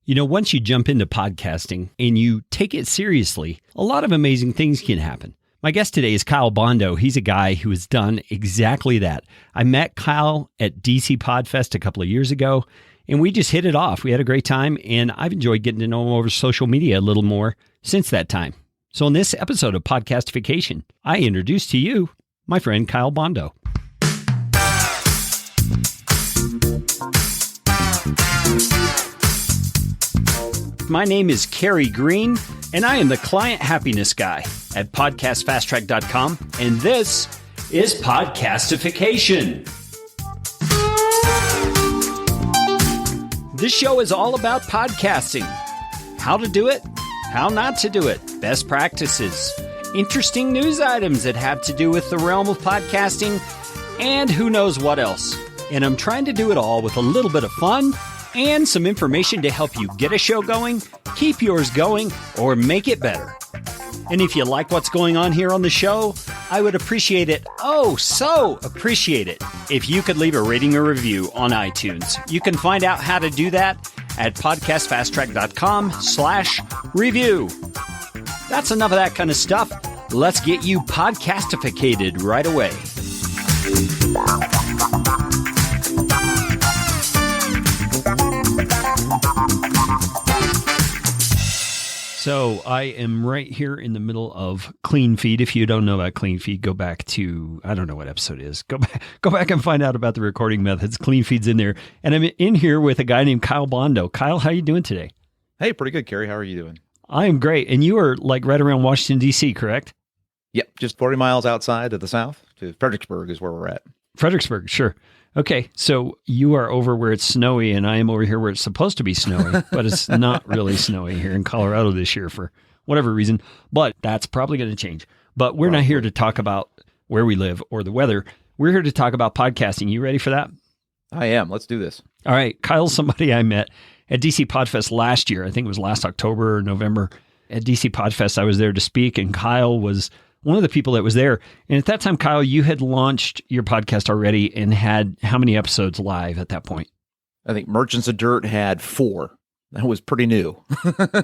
Once you jump into podcasting and you take it seriously, a lot of amazing things can happen. My guest today is Kyle Bondo. He's a guy who has done exactly that. I met Kyle at DC Podfest a couple of years ago, and we just hit it off. We had a great time, and I've enjoyed getting to know him over social media a little more since that time. So in this episode of Podcastification, I introduce to you my friend Kyle Bondo. My name is Kerry Green, and I am the Client Happiness Guy at podcastfasttrack.com, and this is Podcastification. This show is all about podcasting. How to do it, how not to do it, best practices, interesting news items that have to do with the realm of podcasting, and who knows what else. And I'm trying to do it all with a little bit of fun and some information to help you get a show going, keep yours going, or make it better. And if you like what's going on here on the show, I would appreciate it, so appreciate it, if you could leave a rating or review on iTunes. You can find out how to do that at podcastfasttrack.com/review. That's enough of that kind of stuff. Let's get you podcastificated right away. So I am right here in the middle of Clean Feed. If you don't know about Clean Feed, go back to, I don't know what episode it is. Go back and find out about the recording methods. Clean Feed's in there. And I'm in here with a guy named Kyle Bondo. Kyle, how you doing today? Hey, pretty good, Kerry. How are you doing? I am great. And you are like right around Washington, D.C., correct? Yep, just 40 miles outside to the south. To Fredericksburg is where we're at. Fredericksburg, sure. Okay, so you are over where it's snowy, and I am over here where it's supposed to be snowy, but it's not really snowy here in Colorado this year for whatever reason, but that's probably going to change. But we're not here to talk about where we live or the weather. We're here to talk about podcasting. You ready for that? I am. Let's do this. All right. Kyle's somebody I met at DC Podfest last year. I think it was last October or November. At DC Podfest, I was there to speak, and Kyle was one of the people that was there. And at that time, Kyle, you had launched your podcast already and had how many episodes live at that point? I think Merchants of Dirt had 4. That was pretty new.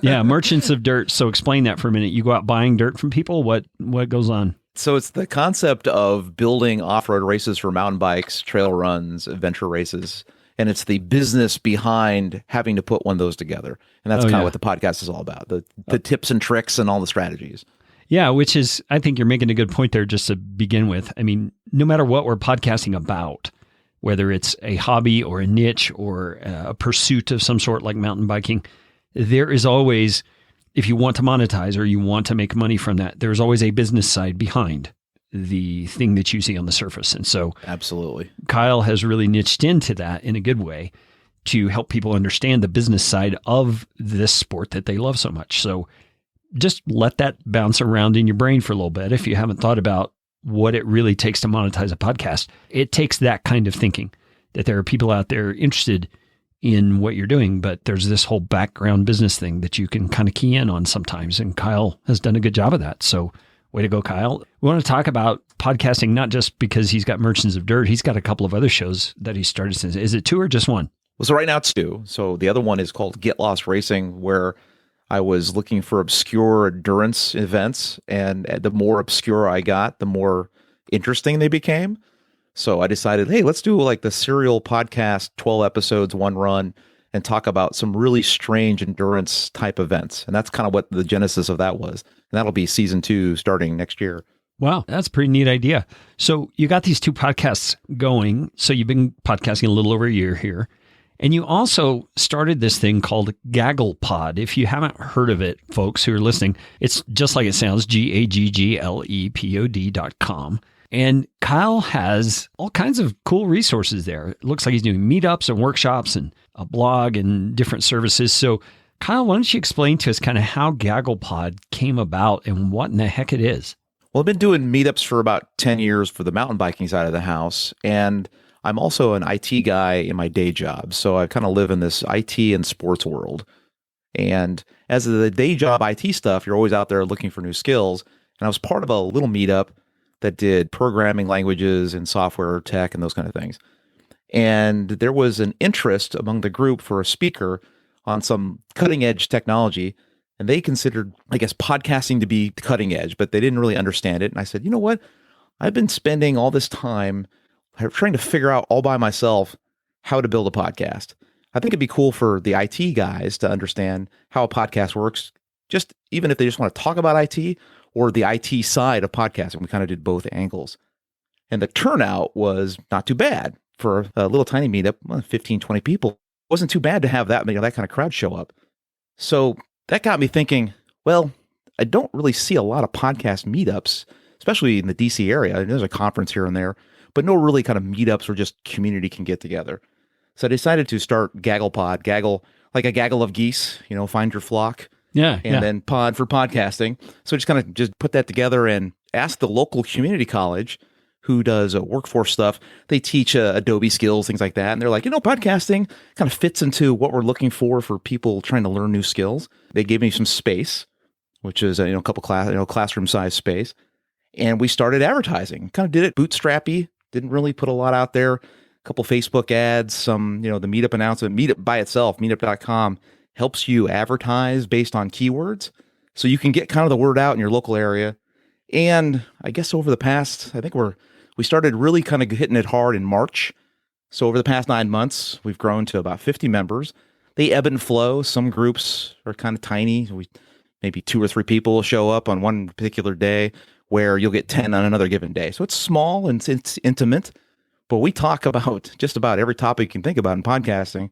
Yeah, Merchants of Dirt. So explain that for a minute. You go out buying dirt from people? What goes on? So it's the concept of building off-road races for mountain bikes, trail runs, adventure races. And it's the business behind having to put one of those together. And that's kind of what the podcast is all about, the tips and tricks and all the strategies. Yeah, which is, I think you're making a good point there just to begin with. I mean, no matter what we're podcasting about, whether it's a hobby or a niche or a pursuit of some sort like mountain biking, there is always, if you want to monetize or you want to make money from that, there's always a business side behind the thing that you see on the surface. And so absolutely, Kyle has really niched into that in a good way to help people understand the business side of this sport that they love so much. So just let that bounce around in your brain for a little bit. If you haven't thought about what it really takes to monetize a podcast, it takes that kind of thinking that there are people out there interested in what you're doing, but there's this whole background business thing that you can kind of key in on sometimes. And Kyle has done a good job of that. So way to go, Kyle. We want to talk about podcasting, not just because he's got Merchants of Dirt. He's got a couple of other shows that he started since. Is it 2 or just 1? Well, so right now it's 2. So the other one is called Get Lost Racing, where I was looking for obscure endurance events, and the more obscure I got, the more interesting they became. So I decided, hey, let's do like the serial podcast, 12 episodes, 1 run, and talk about some really strange endurance type events. And that's kind of what the genesis of that was. And that'll be season 2 starting next year. Wow, that's a pretty neat idea. So you got these 2 podcasts going. So you've been podcasting a little over a year here. And you also started this thing called GagglePod. If you haven't heard of it, folks who are listening, it's just like it sounds, GagglePod.com. And Kyle has all kinds of cool resources there. It looks like he's doing meetups and workshops and a blog and different services. So Kyle, why don't you explain to us kind of how GagglePod came about and what in the heck it is? Well, I've been doing meetups for about 10 years for the mountain biking side of the house. And I'm also an IT guy in my day job, so I kind of live in this IT and sports world. And as the day job IT stuff, you're always out there looking for new skills. And I was part of a little meetup that did programming languages and software tech and those kind of things. And there was an interest among the group for a speaker on some cutting edge technology. And they considered, I guess, podcasting to be cutting edge, but they didn't really understand it. And I said, you know what? I've been spending all this time trying to figure out all by myself how to build a podcast. I think it'd be cool for the IT guys to understand how a podcast works, just even if they just want to talk about IT or the IT side of podcasting. We kind of did both angles. And the turnout was not too bad for a little tiny meetup, 15, 20 people. It wasn't too bad to have that kind of crowd show up. So that got me thinking, well, I don't really see a lot of podcast meetups, especially in the DC area. There's a conference here and there, but no really kind of meetups where just community can get together. So I decided to start GagglePod, gaggle, like a gaggle of geese, find your flock. Yeah. And then pod for podcasting. So just kind of just put that together and ask the local community college who does workforce stuff. They teach Adobe skills, things like that. And they're like, podcasting kind of fits into what we're looking for people trying to learn new skills. They gave me some space, which is a couple classroom size space. And we started advertising, kind of did it bootstrappy, didn't really put a lot out there. A couple Facebook ads, some, the meetup announcement, meetup by itself, meetup.com helps you advertise based on keywords. So you can get kind of the word out in your local area. And I guess over the past, I think we started really kind of hitting it hard in March. So over the past 9 months, we've grown to about 50 members. They ebb and flow. Some groups are kind of tiny. Maybe 2 or 3 people will show up on one particular day where you'll get 10 on another given day. So it's small and it's intimate. But we talk about just about every topic you can think about in podcasting.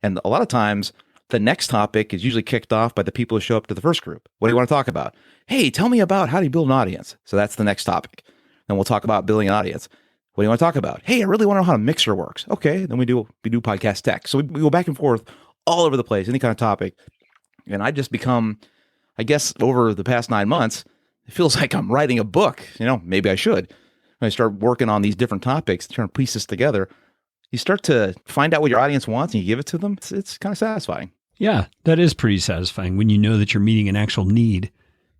And a lot of times, the next topic is usually kicked off by the people who show up to the first group. What do you want to talk about? Hey, tell me about how do you build an audience? So that's the next topic. Then we'll talk about building an audience. What do you want to talk about? Hey, I really want to know how a mixer works. Okay, then we do podcast tech. So we go back and forth all over the place, any kind of topic. And I just become, I guess, over the past 9 months, it feels like I'm writing a book. Maybe I should. When I start working on these different topics, trying to piece this together, you start to find out what your audience wants and you give it to them. It's kind of satisfying. Yeah, that is pretty satisfying when you know that you're meeting an actual need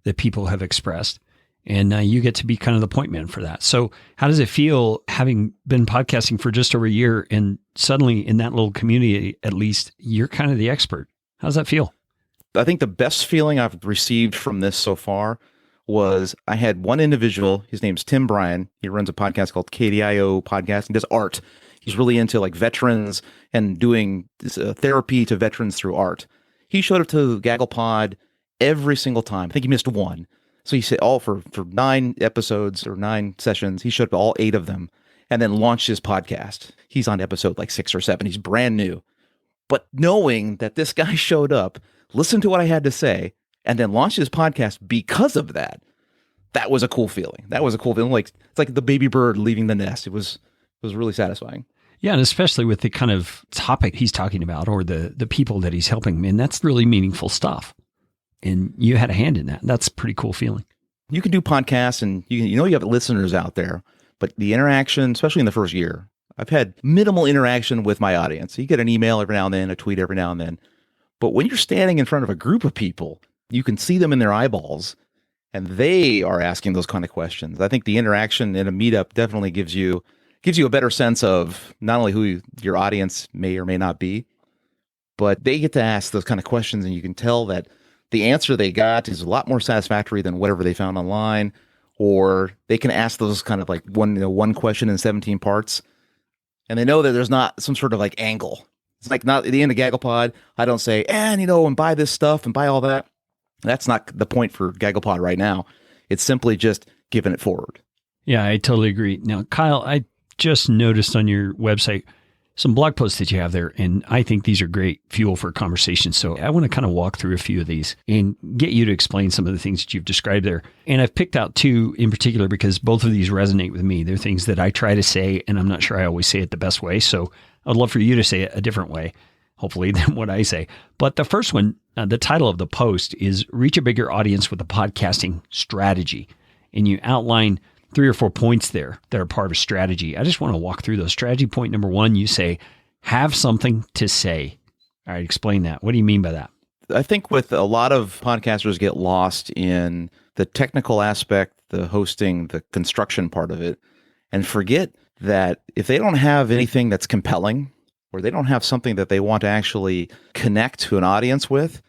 that people have expressed. And you get to be kind of the point man for that. So how does it feel having been podcasting for just over a year and suddenly in that little community, at least, you're kind of the expert? How does that feel? I think the best feeling I've received from this so far was I had one individual, his name's Tim Bryan. He runs a podcast called KDIO Podcast and does art. He's really into like veterans and doing this, therapy to veterans through art. He showed up to GagglePod every single time. I think he missed one. So he said all for 9 episodes or 9 sessions, he showed up to all 8 of them and then launched his podcast. He's on episode like 6 or 7. He's brand new. But knowing that this guy showed up, listened to what I had to say, and then launched his podcast because of that, that was a cool feeling. Like it's like the baby bird leaving the nest. It was really satisfying. Yeah, and especially with the kind of topic he's talking about or the people that he's helping, man, that's really meaningful stuff. And you had a hand in that. That's a pretty cool feeling. You can do podcasts and you have listeners out there, but the interaction, especially in the first year, I've had minimal interaction with my audience. You get an email every now and then, a tweet every now and then. But when you're standing in front of a group of people, you can see them in their eyeballs and they are asking those kind of questions. I think the interaction in a meetup definitely gives you a better sense of not only who your audience may or may not be, but they get to ask those kind of questions and you can tell that the answer they got is a lot more satisfactory than whatever they found online, or they can ask those kind of like one question in 17 parts, and they know that there's not some sort of like angle. It's like not at the end of GagglePod, I don't say, and buy this stuff and buy all that. That's not the point for GagglePod right now. It's simply just giving it forward. Yeah, I totally agree. Now, Kyle, I just noticed on your website some blog posts that you have there, and I think these are great fuel for conversation. So I want to kind of walk through a few of these and get you to explain some of the things that you've described there. And I've picked out 2 in particular because both of these resonate with me. They're things that I try to say, and I'm not sure I always say it the best way. So I'd love for you to say it a different way, hopefully, than what I say. But the first one, the title of the post is Reach a Bigger Audience with a Podcasting Strategy. And you outline 3 or 4 points there that are part of a strategy. I just want to walk through those. Strategy point number 1, you say, have something to say. All right, explain that. What do you mean by that? I think with a lot of podcasters get lost in the technical aspect, the hosting, the construction part of it, and forget that if they don't have anything that's compelling, or they don't have something that they want to actually connect to an audience with,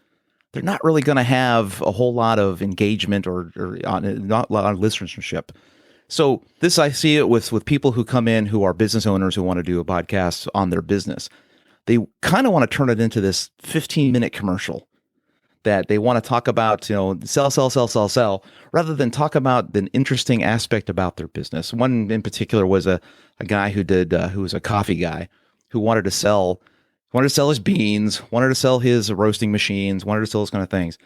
they're not really going to have a whole lot of engagement or not a lot of listenership. So this, I see it with people who come in who are business owners who want to do a podcast on their business. They kind of want to turn it into this 15-minute commercial that they want to talk about, sell, rather than talk about the interesting aspect about their business. One in particular was a guy who was a coffee guy who wanted to sell his beans, wanted to sell his roasting machines, wanted to sell those kind of things.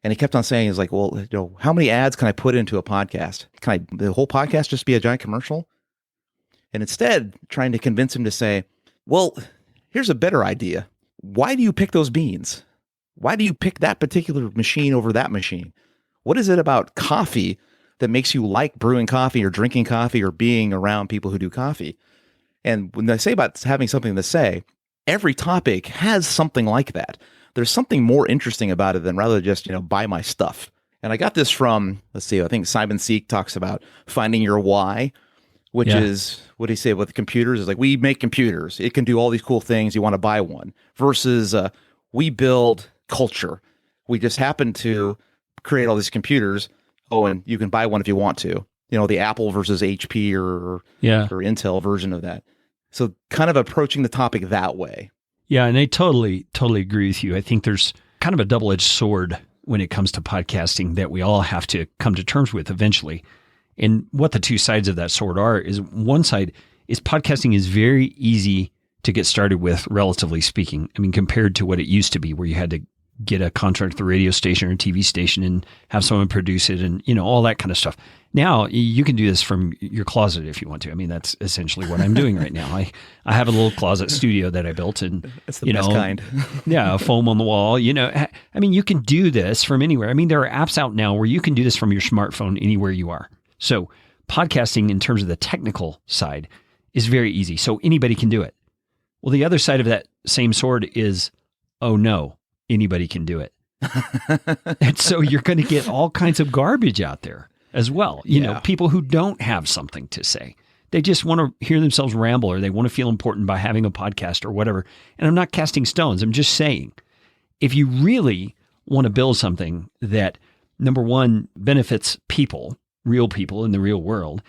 And he kept on saying, he's like, well, how many ads can I put into a podcast? Can the whole podcast just be a giant commercial? And instead, trying to convince him to say, well, here's a better idea. Why do you pick those beans? Why do you pick that particular machine over that machine? What is it about coffee that makes you like brewing coffee or drinking coffee or being around people who do coffee? And when I say about having something to say, every topic has something like that. There's something more interesting about it than rather just, buy my stuff. And I got this from, I think Simon Sinek talks about finding your why, which is, what do you say with computers? Is like, we make computers. It can do all these cool things. You want to buy one. Versus we build culture. We just happen to create all these computers. Oh, and you can buy one if you want to. The Apple versus HP or Intel version of that. So kind of approaching the topic that way. Yeah, and I totally agree with you. I think there's kind of a double-edged sword when it comes to podcasting that we all have to come to terms with eventually. And what the two sides of that sword are is, one side is podcasting is very easy to get started with, relatively speaking. I mean, compared to what it used to be, where you had to get a contract with the radio station or TV station and have someone produce it and, all that kind of stuff. Now you can do this from your closet if you want to. I mean, that's essentially what I'm doing right now. I have a little closet studio that I built, and it's the best kind. Yeah, foam on the wall. I mean, you can do this from anywhere. I mean, there are apps out now where you can do this from your smartphone anywhere you are. So podcasting in terms of the technical side is very easy. So anybody can do it. Well, the other side of that same sword is, oh no, anybody can do it. And so you're going to get all kinds of garbage out there as well. People who don't have something to say. They just want to hear themselves ramble, or they want to feel important by having a podcast or whatever. And I'm not casting stones. I'm just saying, if you really want to build something that, number one, benefits people, real people in the real world,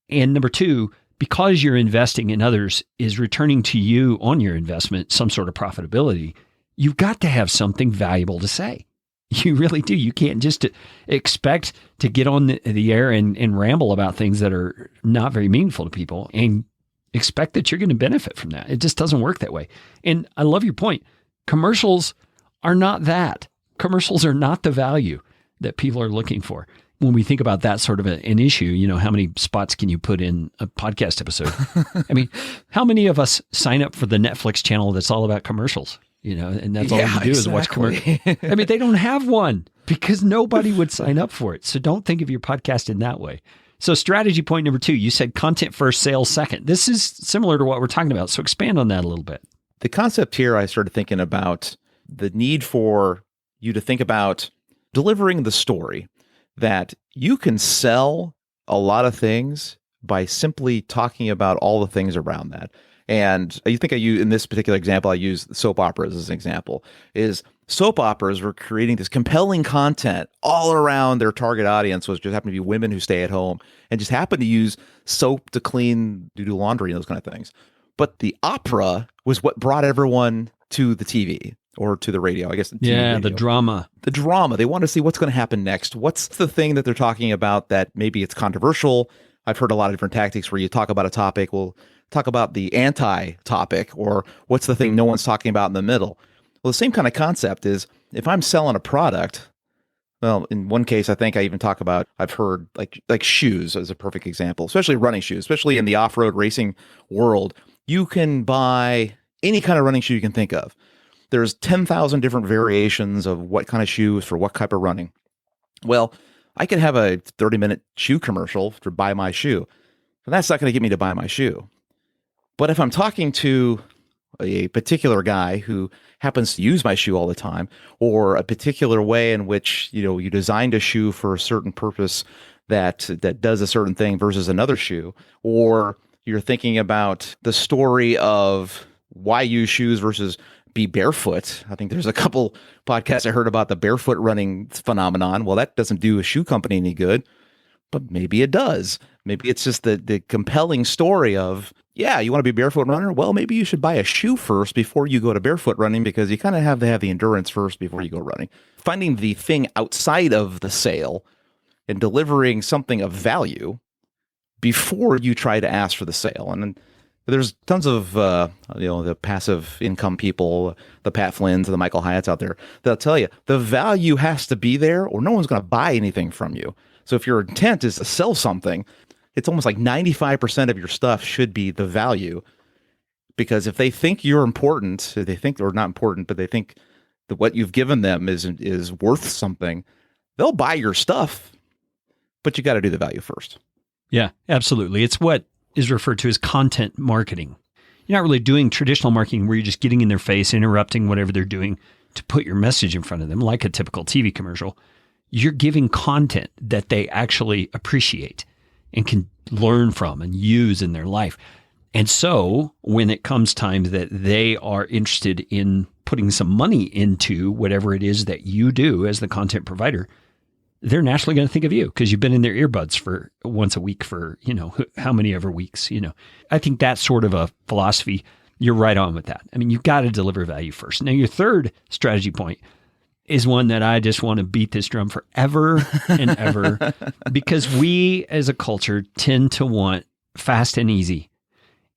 and number two, because you're investing in others, is returning to you on your investment some sort of profitability, you've got to have something valuable to say. You really do. You can't just expect to get on the air and ramble about things that are not very meaningful to people and expect that you're going to benefit from that. It just doesn't work that way. And I love your point. Commercials are not that. Commercials are not the value that people are looking for. When we think about that sort of an issue, how many spots can you put in a podcast episode? I mean, how many of us sign up for the Netflix channel that's all about commercials? And that's all you do is watch commercials. I mean, they don't have one because nobody would sign up for it. So don't think of your podcast in that way. So strategy point number 2, you said content first, sales second. This is similar to what we're talking about. So expand on that a little bit. The concept here, I started thinking about the need for you to think about delivering the story, that you can sell a lot of things by simply talking about all the things around that. And I think in this particular example, I use soap operas as an example, is soap operas were creating this compelling content all around their target audience, which just happened to be women who stay at home and just happen to use soap to do laundry and those kind of things. But the opera was what brought everyone to the TV or to the radio, I guess. The drama. The drama. They want to see what's going to happen next. What's the thing that they're talking about that maybe it's controversial? I've heard a lot of different tactics where you talk about a topic, we'll talk about the anti-topic, or what's the thing no one's talking about in the middle. Well, the same kind of concept is, if I'm selling a product, well, in one case, I think I even talk about, I've heard like shoes as a perfect example, especially running shoes, especially in the off-road racing world. You can buy any kind of running shoe you can think of. There's 10,000 different variations of what kind of shoes for what type of running. Well, I could have a 30-minute shoe commercial to buy my shoe, but that's not going to get me to buy my shoe. But if I'm talking to a particular guy who happens to use my shoe all the time, or a particular way in which, you designed a shoe for a certain purpose that does a certain thing versus another shoe, or you're thinking about the story of why use shoes versus be barefoot. I think there's a couple podcasts I heard about the barefoot running phenomenon. Well, that doesn't do a shoe company any good, but maybe it does. Maybe it's just the compelling story of, yeah, you want to be a barefoot runner? Well, maybe you should buy a shoe first before you go to barefoot running, because you kind of have to have the endurance first before you go running. Finding the thing outside of the sale and delivering something of value before you try to ask for the sale. And then there's tons of, the passive income people, the Pat Flynn's and the Michael Hyatts out there. They'll tell you the value has to be there or no one's going to buy anything from you. So if your intent is to sell something, it's almost like 95% of your stuff should be the value, because if they think you're important, they think, or not important, but they think that what you've given them is worth something, they'll buy your stuff, but you got to do the value first. Yeah, absolutely. It's what is referred to as content marketing. You're not really doing traditional marketing where you're just getting in their face, interrupting whatever they're doing to put your message in front of them, like a typical TV commercial. You're giving content that they actually appreciate and can learn from and use in their life. And so when it comes time that they are interested in putting some money into whatever it is that you do as the content provider, they're naturally going to think of you because you've been in their earbuds for once a week for, how many ever weeks, I think that's sort of a philosophy. You're right on with that. I mean, you've got to deliver value first. Now, your third strategy point is one that I just want to beat this drum forever and ever, because we as a culture tend to want fast and easy,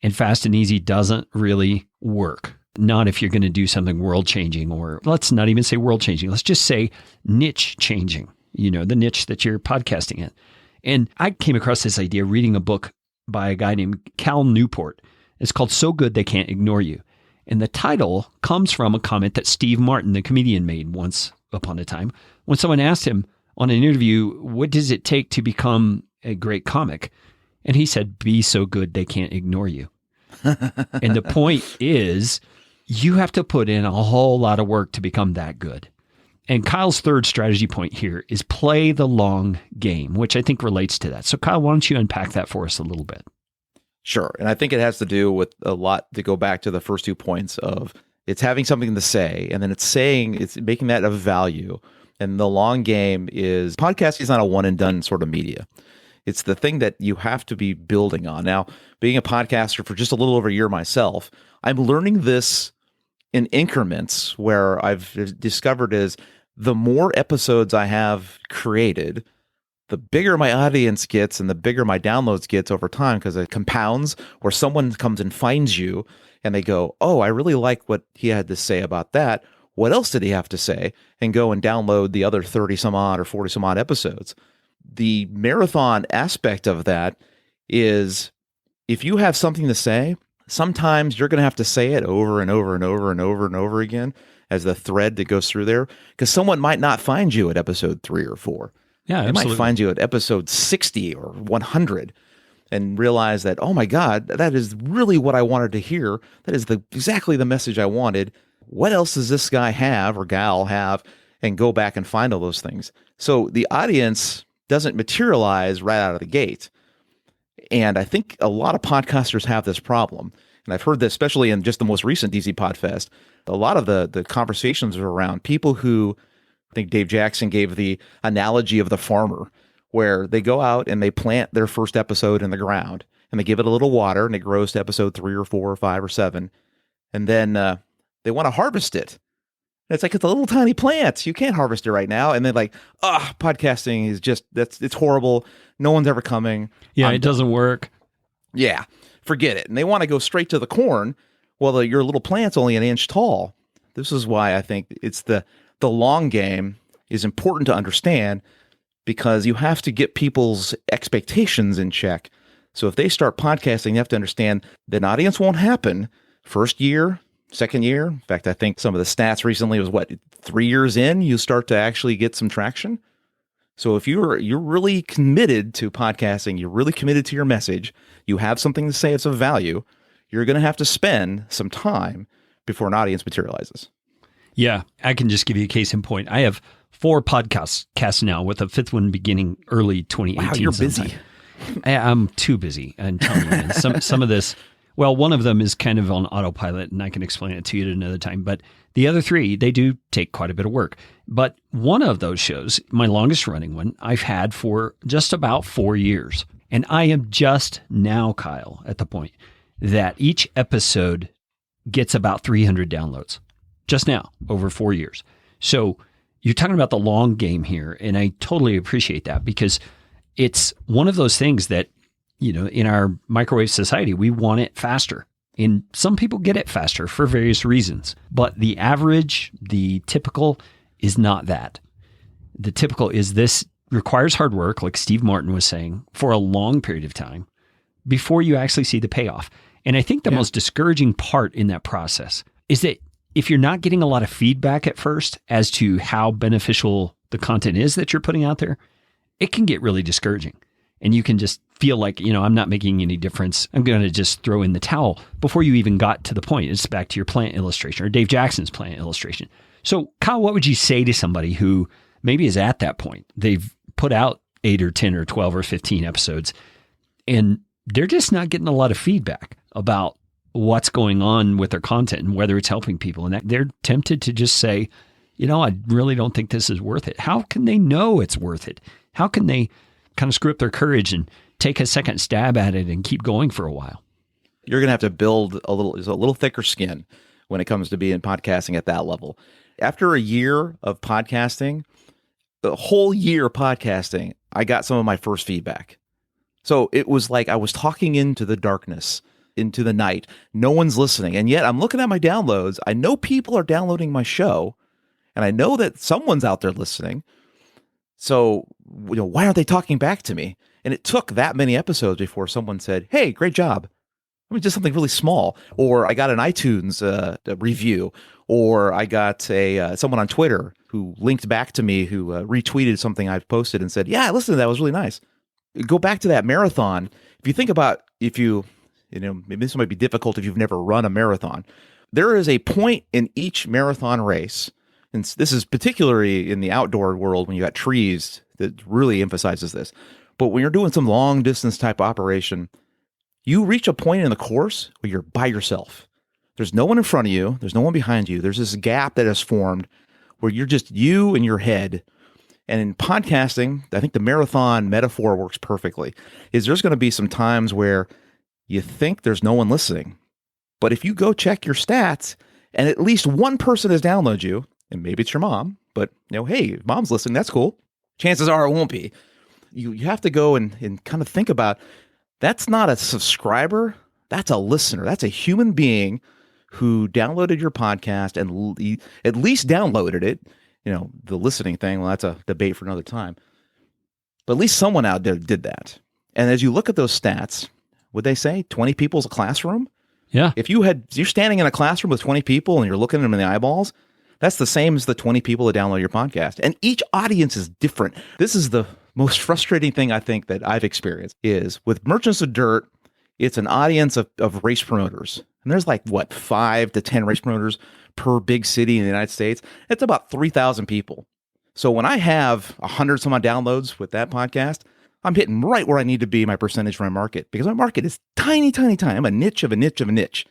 and fast and easy doesn't really work. Not if you're going to do something world changing, or let's not even say world changing. Let's just say niche changing. The niche that you're podcasting in. And I came across this idea reading a book by a guy named Cal Newport. It's called So Good They Can't Ignore You. And the title comes from a comment that Steve Martin, the comedian, made once upon a time when someone asked him on an interview, what does it take to become a great comic? And he said, be so good they can't ignore you. And the point is, you have to put in a whole lot of work to become that good. And Kyle's third strategy point here is play the long game, which I think relates to that. So Kyle, why don't you unpack that for us a little bit? Sure. And I think it has to do with a lot to go back to the first 2 points of it's having something to say, and then it's making that of value. And the long game is podcasting is not a one and done sort of media. It's the thing that you have to be building on. Now, being a podcaster for just a little over a year myself, I'm learning this in increments where I've discovered is the more episodes I have created, the bigger my audience gets and the bigger my downloads gets over time, because it compounds, or someone comes and finds you and they go, oh, I really like what he had to say about that. What else did he have to say? And go and download the other 30 some odd or 40 some odd episodes. The marathon aspect of that is if you have something to say, sometimes you're going to have to say it over and over and over and over and over again as the thread that goes through there, because someone might not find you at episode 3 or 4. Yeah, they absolutely. might find you at episode 60 or 100 and realize that, oh my God, that is really what I wanted to hear. That is exactly the message I wanted. What else does this guy have or gal have? And go back and find all those things. So the audience doesn't materialize right out of the gate. And I think a lot of podcasters have this problem. And I've heard this, especially in just the most recent DC Podfest. A lot of the conversations are around people who, I think Dave Jackson gave the analogy of the farmer, where they go out and they plant their first episode in the ground and they give it a little water and it grows to episode 3 or 4 or 5 or 7. And then they want to harvest it. And it's like, it's a little tiny plant. You can't harvest it right now. And then podcasting is just, it's horrible. No one's ever coming. Yeah, it doesn't work. Yeah, forget it. And they want to go straight to the corn. Well, your little plant's only an inch tall. This is why I think it's the long game is important to understand, because you have to get people's expectations in check. So if they start podcasting, you have to understand that an audience won't happen first year, second year. In fact, I think some of the stats recently was 3 years in, you start to actually get some traction. So if you're really committed to podcasting, you're really committed to your message, you have something to say it's of value, you're going to have to spend some time before an audience materializes. Yeah. I can just give you a case in point. I have 4 podcasts now, with a 5th one beginning early 2018. Wow, you're busy. I'm too busy. I'm telling you, man. Some of this, Well, one of them is kind of on autopilot, and I can explain it to you at another time. But the other three, they do take quite a bit of work. But one of those shows, my longest running one, I've had for just about 4 years. And I am just now, Kyle, at the point that each episode gets about 300 downloads. Just now, over 4 years. So you're talking about the long game here, and I totally appreciate that because it's one of those things that, you know, in our microwave society, we want it faster. And some people get it faster for various reasons. But the average, the typical is not that. The typical is this requires hard work, like Steve Martin was saying, for a long period of time before you actually see the payoff. And I think the most discouraging part in that process is that if you're not getting a lot of feedback at first as to how beneficial the content is that you're putting out there, it can get really discouraging. And you can just feel like, you know, I'm not making any difference. I'm going to just throw in the towel before you even got to the point. It's back to your plant illustration or Dave Jackson's plant illustration. So Kyle, what would you say to somebody who maybe is at that point? They've put out 8 or 10 or 12 or 15 episodes and they're just not getting a lot of feedback about what's going on with their content and whether it's helping people. And they're tempted to just say, you know, I really don't think this is worth it. How can they know it's worth it? How can they kind of screw up their courage and take a second stab at it and keep going for a while? You're going to have to build a little thicker skin when it comes to being podcasting at that level. After a year of podcasting, the whole year of podcasting, I got some of my first feedback. So it was like I was talking into the darkness, into the night. No one's listening. And yet I'm looking at my downloads. I know people are downloading my show, and I know that someone's out there listening. So, you know, why aren't they talking back to me? And it took that many episodes before someone said, hey, great job. I mean, just something really small. Or I got an iTunes review, or I got someone on Twitter who linked back to me, who retweeted something I've posted and said, yeah, I listened to that. It was really nice. Go back to that marathon. If you think about, you know, maybe this might be difficult if you've never run a marathon. There is a point in each marathon race, and this is particularly in the outdoor world when you got trees that really emphasizes this. But when you're doing some long distance type operation, you reach a point in the course where you're by yourself. There's no one in front of you. There's no one behind you. There's this gap that has formed where you're just you and your head. And in podcasting, I think the marathon metaphor works perfectly. There's going to be some times where you think there's no one listening. But if you go check your stats and at least one person has downloaded you, and maybe it's your mom, but you know, hey, mom's listening, that's cool. Chances are it won't be. You have to go and kind of think about, that's not a subscriber, that's a listener. That's a human being who downloaded your podcast and at least downloaded it. You know, the listening thing, well, that's a debate for another time. But at least someone out there did that. And as you look at those stats, would they say 20 people is a classroom? Yeah. If you're standing in a classroom with 20 people and you're looking at them in the eyeballs, that's the same as the 20 people that download your podcast. And each audience is different. This is the most frustrating thing I think that I've experienced is with Merchants of Dirt, it's an audience of race promoters. And there's like, 5 to 10 race promoters per big city in the United States. It's about 3,000 people. So when I have 100 some odd downloads with that podcast, I'm hitting right where I need to be my percentage for my market, because my market is tiny, tiny, tiny. I'm a niche of a niche of a niche.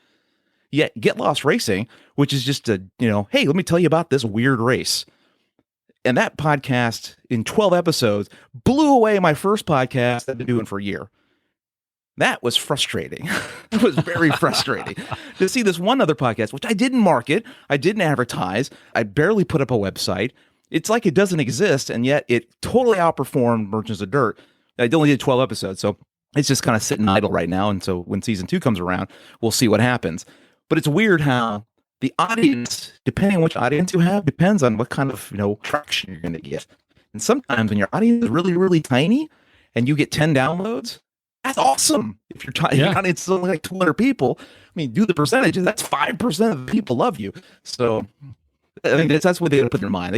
Yet Get Lost Racing, which is just hey, let me tell you about this weird race. And that podcast in 12 episodes blew away my first podcast I've been doing for a year. That was frustrating. It was very frustrating to see this one other podcast, which I didn't market. I didn't advertise. I barely put up a website. It's like it doesn't exist. And yet it totally outperformed Merchants of Dirt. I only did 12 episodes. So it's just kind of sitting idle right now. And so when season 2 comes around, we'll see what happens. But it's weird how the audience, depending on which audience you have, depends on what kind of, traction you're going to get. And sometimes when your audience is really, really tiny and you get 10 downloads, that's awesome. If your audience is only like 200 people, I mean, do the percentages. That's 5% of the people love you. So I think that's what they got to put in their mind.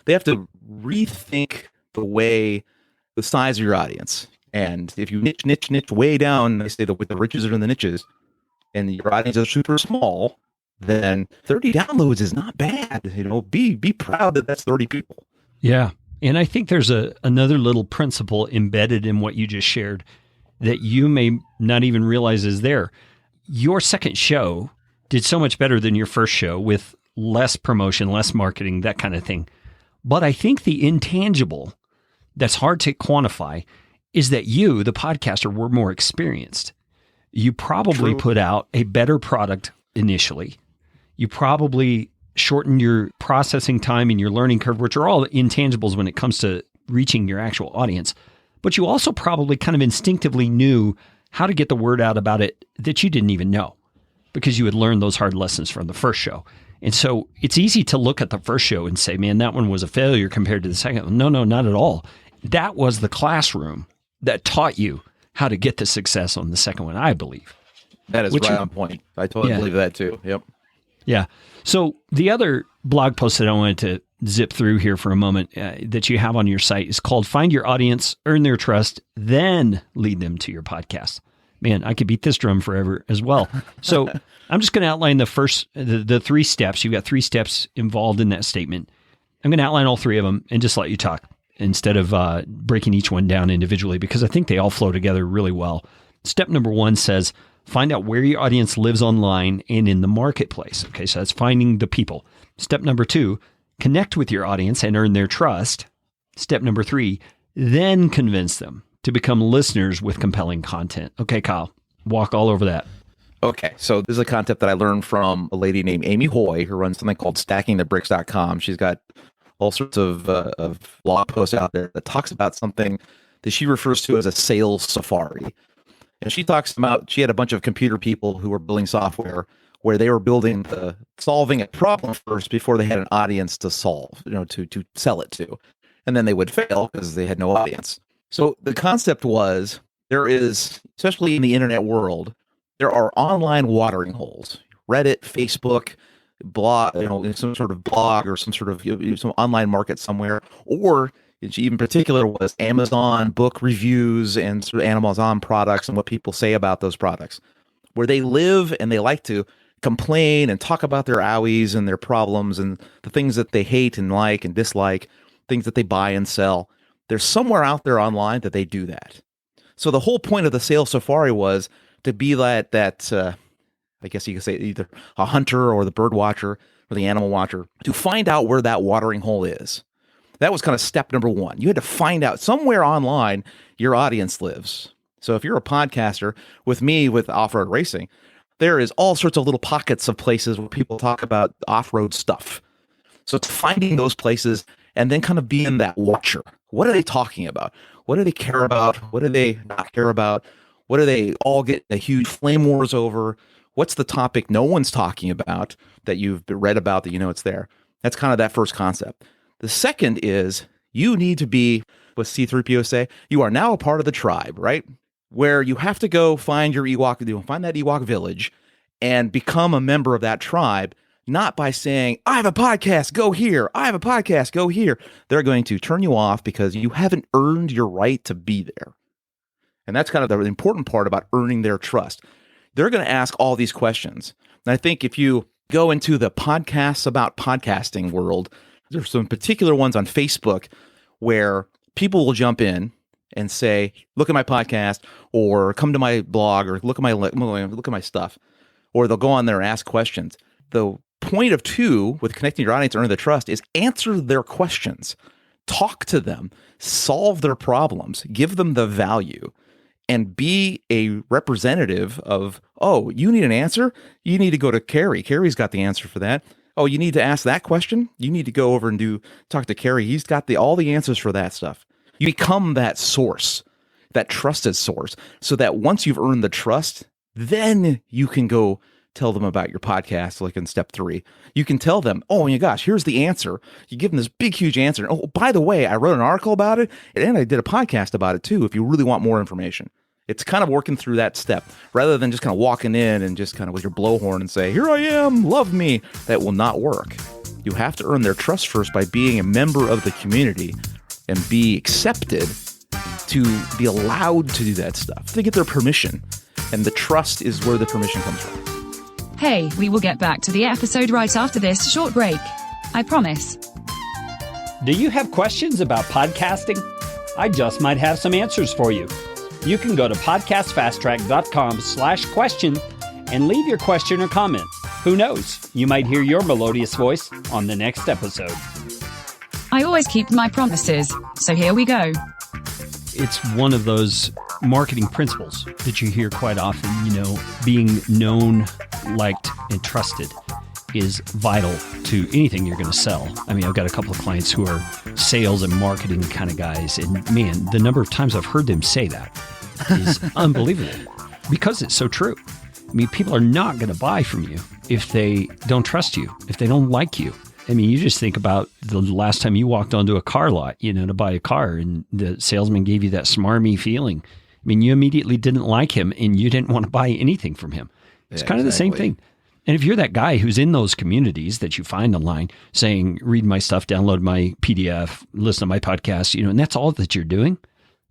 They have to rethink the size of your audience. And if you niche way down, they say that with the riches are in the niches, and your audience is super small, then 30 downloads is not bad. Be proud that that's 30 people. Yeah. And I think there's another little principle embedded in what you just shared that you may not even realize is there. your second show did so much better than your first show with less promotion, less marketing, that kind of thing. But I think the intangible that's hard to quantify is that you, the podcaster, were more experienced. You probably put out a better product initially. You probably shortened your processing time and your learning curve, which are all intangibles when it comes to reaching your actual audience. But you also probably kind of instinctively knew how to get the word out about it that you didn't even know because you had learned those hard lessons from the first show. And so it's easy to look at the first show and say, man, that one was a failure compared to the second one. No, not at all. That was the classroom that taught you how to get the success on the second one, I believe. That is right on point. I totally believe that too. Yep. Yeah. So the other blog post that I wanted to zip through here for a moment that you have on your site is called Find Your Audience, Earn Their Trust, Then Lead Them to Your Podcast. Man, I could beat this drum forever as well. So I'm just going to outline the 3 steps. You've got 3 steps involved in that statement. I'm going to outline all 3 of them and just let you talk instead of breaking each one down individually, because I think they all flow together really well. Step number 1 says, find out where your audience lives online and in the marketplace. Okay, so that's finding the people. Step number 2, connect with your audience and earn their trust. Step number 3, then convince them to become listeners with compelling content. Okay, Kyle, walk all over that. Okay, so this is a concept that I learned from a lady named Amy Hoy, who runs something called stackingthebricks.com. She's got all sorts of blog posts out there that talks about something that she refers to as a sales safari. And she talks about, she had a bunch of computer people who were building software where they were solving a problem first before they had an audience to solve, to sell it to. And then they would fail because they had no audience. So the concept was, there is, especially in the internet world, there are online watering holes, Reddit, Facebook, blog, some sort of blog or some sort of some online market somewhere, or in particular was Amazon book reviews and sort of Amazon products and what people say about those products, where they live and they like to complain and talk about their owies and their problems and the things that they hate and like and dislike, things that they buy and sell. There's somewhere out there online that they do that. So the whole point of the sales safari was to be that I guess you could say either a hunter or the bird watcher or the animal watcher, to find out where that watering hole is. That was kind of step number 1. You had to find out somewhere online your audience lives. So if you're a podcaster with me with off-road racing, there is all sorts of little pockets of places where people talk about off-road stuff. So it's finding those places and then kind of being that watcher. What are they talking about? What do they care about? What do they not care about? What do they all get a huge flame wars over? What's the topic no one's talking about that you've read about that you know it's there? That's kind of that first concept. The second is you need to be, what C-3PO say, you are now a part of the tribe, right? Where you have to go find your Ewok, find that Ewok village and become a member of that tribe, not by saying, I have a podcast, go here. I have a podcast, go here. They're going to turn you off because you haven't earned your right to be there. And that's kind of the important part about earning their trust. They're going to ask all these questions. And I think if you go into the podcasts about podcasting world, there's some particular ones on Facebook where people will jump in and say, look at my podcast, or come to my blog, or look at my stuff. Or they'll go on there and ask questions. The point of 2 with connecting your audience, earning the trust, is answer their questions. Talk to them, solve their problems, give them the value, and be a representative of, oh, you need an answer? You need to go to Carrie. Carrie's got the answer for that. Oh, you need to ask that question? You need to go over and talk to Carrie. He's got all the answers for that stuff. You become that source, that trusted source, so that once you've earned the trust, then you can go tell them about your podcast, like in step 3. You can tell them, oh my gosh, here's the answer. You give them this big, huge answer. Oh, by the way, I wrote an article about it, and I did a podcast about it too, if you really want more information. It's kind of working through that step, rather than just kind of walking in and just kind of with your blowhorn and say, here I am, love me. That will not work. You have to earn their trust first by being a member of the community and be accepted to be allowed to do that stuff, to get their permission. And the trust is where the permission comes from. Hey, we will get back to the episode right after this short break. I promise. Do you have questions about podcasting? I just might have some answers for you. You can go to podcastfasttrack.com/question and leave your question or comment. Who knows? You might hear your melodious voice on the next episode. I always keep my promises, so here we go. It's one of those marketing principles that you hear quite often. Being known, liked, and trusted is vital to anything you're going to sell. I mean, I've got a couple of clients who are sales and marketing kind of guys, and man, the number of times I've heard them say that is unbelievable because it's so true. I mean, people are not going to buy from you if they don't trust you, if they don't like you. I mean, you just think about the last time you walked onto a car lot, to buy a car, and the salesman gave you that smarmy feeling. I mean, you immediately didn't like him and you didn't want to buy anything from him. It's kind of the same thing. And if you're that guy who's in those communities that you find online saying, read my stuff, download my PDF, listen to my podcast, and that's all that you're doing,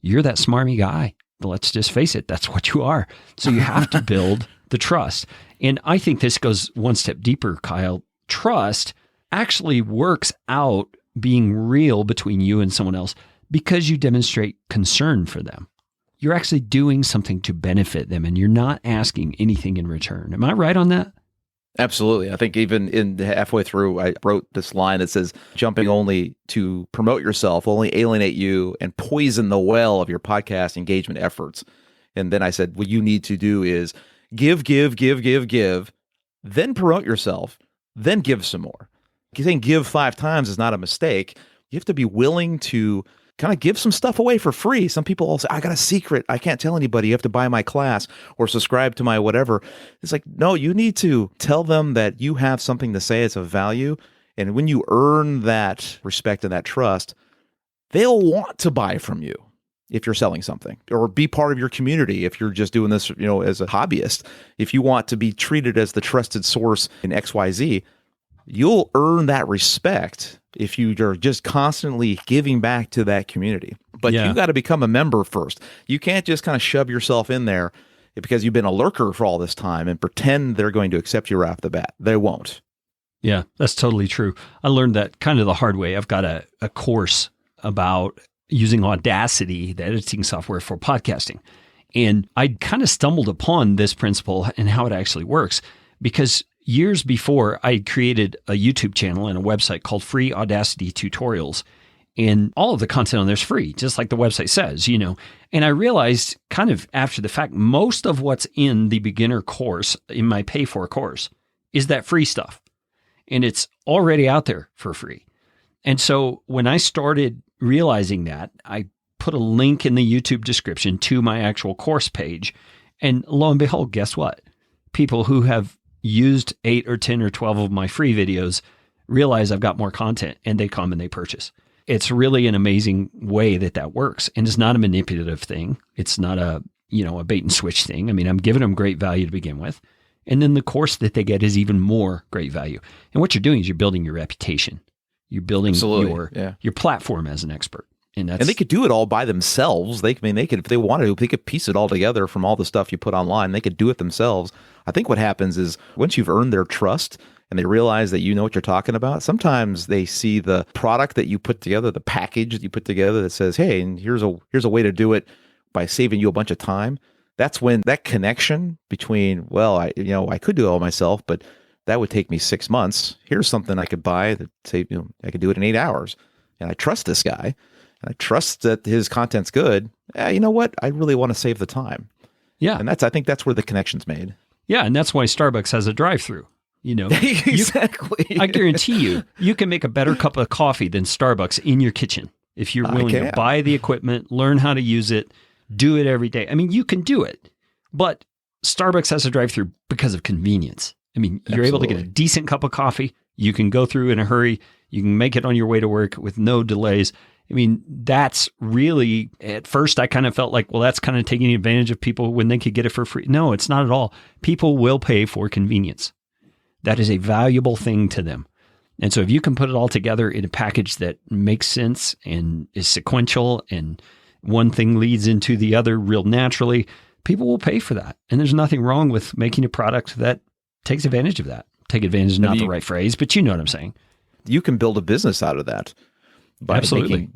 you're that smarmy guy. Let's just face it, that's what you are. So you have to build the trust. And I think this goes one step deeper, Kyle. Trust actually works out being real between you and someone else because you demonstrate concern for them. You're actually doing something to benefit them and you're not asking anything in return. Am I right on that? Absolutely. I think even in halfway through, I wrote this line that says, jumping only to promote yourself will only alienate you and poison the well of your podcast engagement efforts. And then I said, what you need to do is give, then promote yourself, then give some more. Saying give 5 times is not a mistake. You have to be willing to kind of give some stuff away for free. Some people all say, I got a secret. I can't tell anybody. You have to buy my class or subscribe to my whatever. It's like, no, you need to tell them that you have something to say. It's of value. And when you earn that respect and that trust, they'll want to buy from you if you're selling something, or be part of your community if you're just doing this, as a hobbyist. If you want to be treated as the trusted source in XYZ, you'll earn that respect if you're just constantly giving back to that community. But you got to become a member first. You can't just kind of shove yourself in there because you've been a lurker for all this time and pretend they're going to accept you right off the bat. They won't. Yeah, that's totally true. I learned that kind of the hard way. I've got a course about using Audacity, the editing software for podcasting. And I kind of stumbled upon this principle and how it actually works because years before, I created a YouTube channel and a website called Free Audacity Tutorials. And all of the content on there is free, just like the website says, And I realized kind of after the fact, most of what's in the beginner course, in my pay for course, is that free stuff. And it's already out there for free. And so when I started realizing that, I put a link in the YouTube description to my actual course page. And lo and behold, guess what? People who have used 8 or 10 or 12 of my free videos realize I've got more content and they come and they purchase. It's really an amazing way that works. And it's not a manipulative thing. It's not a bait and switch thing. I mean, I'm giving them great value to begin with. And then the course that they get is even more great value. And what you're doing is you're building your reputation. You're building your platform as an expert. And they could do it all by themselves. They could, if they wanted to, they could piece it all together from all the stuff you put online. They could do it themselves. I think what happens is once you've earned their trust and they realize that you know what you're talking about, sometimes they see the product that you put together, the package that you put together that says, hey, and here's a way to do it by saving you a bunch of time. That's when that connection between, I could do it all myself, but that would take me 6 months. Here's something I could buy that say, I could do it in 8 hours. And I trust this guy. And I trust that his content's good. You know what? I really want to save the time. Yeah. And I think that's where the connection's made. Yeah. And that's why Starbucks has a drive-through. Exactly. I guarantee you can make a better cup of coffee than Starbucks in your kitchen. If you're willing to buy the equipment, learn how to use it, do it every day. I mean, you can do it, but Starbucks has a drive-through because of convenience. I mean, you're able to get a decent cup of coffee. You can go through in a hurry. You can make it on your way to work with no delays. I mean, that's really, at first I kind of felt like, well, that's kind of taking advantage of people when they could get it for free. No, it's not at all. People will pay for convenience. That is a valuable thing to them. And so if you can put it all together in a package that makes sense and is sequential and one thing leads into the other real naturally, people will pay for that. And there's nothing wrong with making a product that takes advantage of that. Take advantage is not the right phrase, but you know what I'm saying. You can build a business out of that by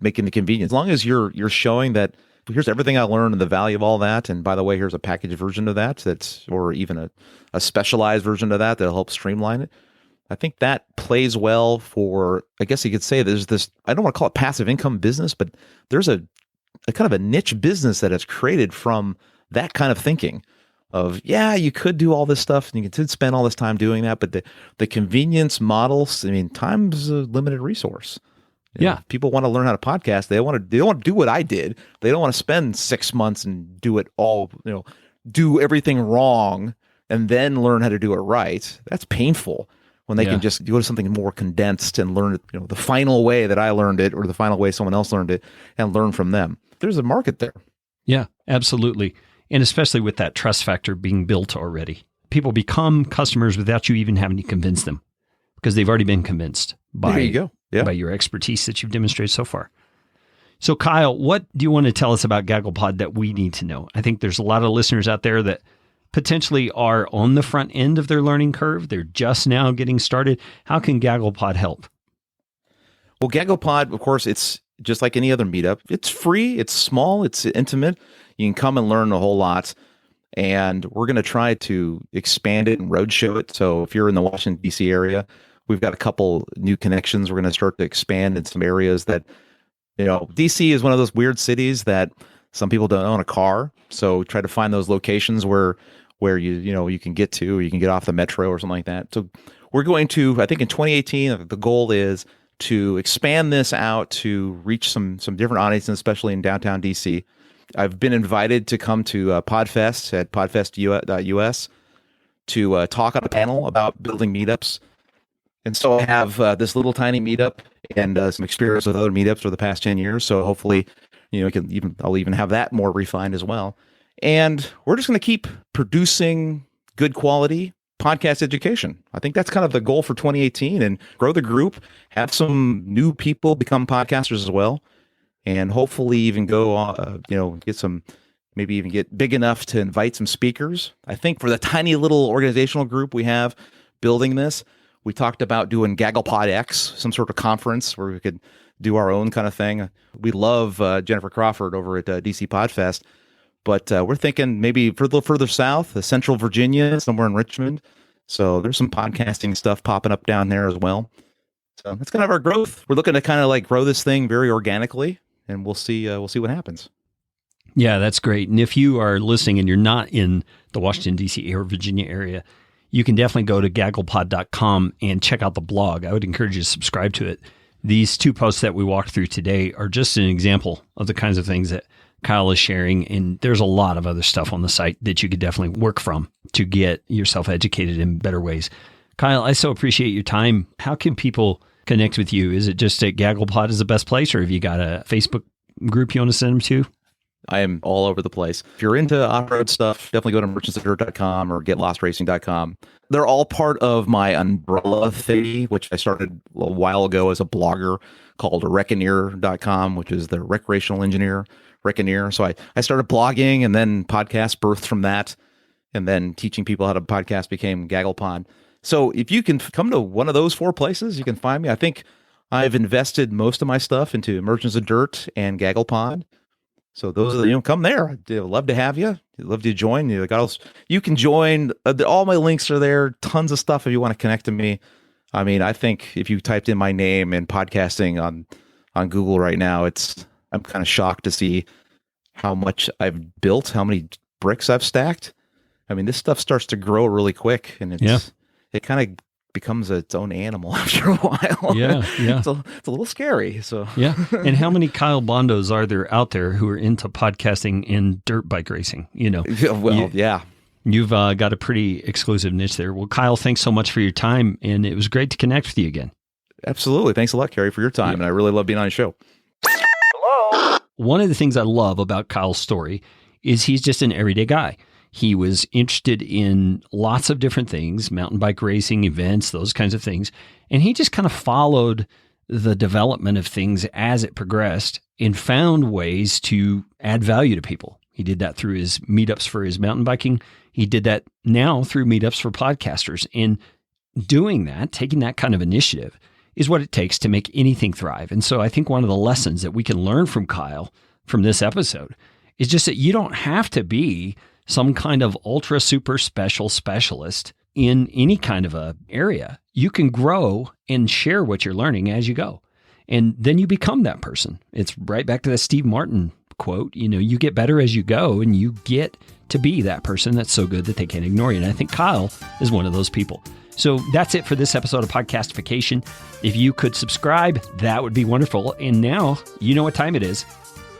making the convenience. As long as you're showing that here's everything I learned and the value of all that. And by the way, here's a packaged version of that or even a specialized version of that that'll help streamline it. I think that plays well for, I guess you could say there's this, I don't want to call it passive income business, but there's a kind of a niche business that is created from that kind of thinking of, yeah, you could do all this stuff and you could spend all this time doing that, but the convenience models, I mean, time's a limited resource. You know, people want to learn how to podcast. They don't want to do what I did. They don't want to spend 6 months and do it all, do everything wrong and then learn how to do it right. That's painful when they can just go to something more condensed and learn it, the final way that I learned it or the final way someone else learned it and learn from them. There's a market there. Yeah, absolutely. And especially with that trust factor being built already. People become customers without you even having to convince them because they've already been convinced by, there you go. By your expertise that you've demonstrated so far. So Kyle, what do you want to tell us about GagglePod that we need to know? I think there's a lot of listeners out there that potentially are on the front end of their learning curve. They're just now getting started. How can GagglePod help? Well, GagglePod, of course, it's just like any other meetup. It's free, it's small, it's intimate. You can come and learn a whole lot. And we're going to try to expand it and roadshow it. So if you're in the Washington, D.C. area, we've got a couple new connections. We're going to start to expand in some areas that, D.C. is one of those weird cities that some people don't own a car. So try to find those locations where you can get to, or you can get off the metro or something like that. So we're going to, I think in 2018, the goal is to expand this out to reach some different audiences, especially in downtown DC. I've been invited to come to PodFest at podfest.us to talk on a panel about building meetups. And so I have this little tiny meetup and some experience with other meetups for the past 10 years. So hopefully, I'll even have that more refined as well. And we're just going to keep producing good quality podcast education. I think that's kind of the goal for 2018, and grow the group, have some new people become podcasters as well, and hopefully even go, get big enough to invite some speakers. I think for the tiny little organizational group we have building this, we talked about doing GagglePod X, some sort of conference where we could do our own kind of thing. We love Jennifer Crawford over at DC Podfest. But we're thinking maybe a little further south, Central Virginia, somewhere in Richmond. So there's some podcasting stuff popping up down there as well. So that's kind of our growth. We're looking to kind of like grow this thing very organically, and we'll see what happens. Yeah, that's great. And if you are listening and you're not in the Washington, D.C. or Virginia area, you can definitely go to gagglepod.com and check out the blog. I would encourage you to subscribe to it. These 2 posts that we walked through today are just an example of the kinds of things that Kyle is sharing, and there's a lot of other stuff on the site that you could definitely work from to get yourself educated in better ways. Kyle, I so appreciate your time. How can people connect with you? Is it just at GagglePod is the best place, or have you got a Facebook group you want to send them to? I am all over the place. If you're into off-road stuff, definitely go to merchantsofdirt.com or getlostracing.com. They're all part of my umbrella thing, which I started a while ago as a blogger called Reckoneer.com, which is the recreational engineer. Reckoneer. So I started blogging, and then podcast birthed from that, and then teaching people how to podcast became GagglePod. So if you can come to one of those 4 places, you can find me. I think I've invested most of my stuff into Merchants of Dirt and GagglePod. So those are come there. I'd love to have you. I'd love to join you. You can join. All my links are there. Tons of stuff if you want to connect to me. I mean, I think if you typed in my name and podcasting on Google right now, I'm kind of shocked to see how much I've built, how many bricks I've stacked. I mean, this stuff starts to grow really quick, and it kind of becomes its own animal after a while. Yeah. It's a little scary. So yeah. And how many Kyle Bondos are there out there who are into podcasting and dirt bike racing? Yeah. You've got a pretty exclusive niche there. Well, Kyle, thanks so much for your time, and it was great to connect with you again. Absolutely. Thanks a lot, Kerry, for your time. And I really love being on your show. Hello? One of the things I love about Kyle's story is he's just an everyday guy. He was interested in lots of different things, mountain bike racing, events, those kinds of things. And he just kind of followed the development of things as it progressed and found ways to add value to people. He did that through his meetups for his mountain biking. He did that now through meetups for podcasters. And doing that, taking that kind of initiative, is what it takes to make anything thrive. And so I think one of the lessons that we can learn from Kyle from this episode is just that you don't have to be some kind of ultra super special specialist in any kind of a area. You can grow and share what you're learning as you go. And then you become that person. It's right back to the Steve Martin quote, you get better as you go and you get to be that person that's so good that they can't ignore you. And I think Kyle is one of those people. So that's it for this episode of Podcastification. If you could subscribe, that would be wonderful. And now you know what time it is.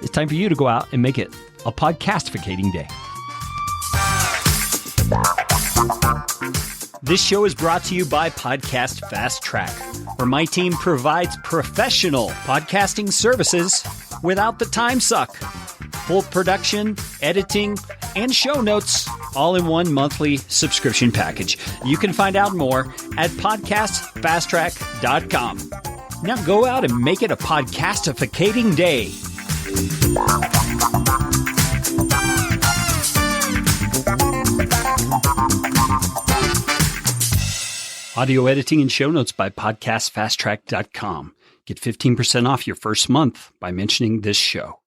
It's time for you to go out and make it a podcastificating day. This show is brought to you by Podcast Fast Track, where my team provides professional podcasting services without the time suck. Full production, editing, and show notes all in one monthly subscription package. You can find out more at podcastfasttrack.com. Now go out and make it a podcastificating day. Audio editing and show notes by podcastfasttrack.com. Get 15% off your first month by mentioning this show.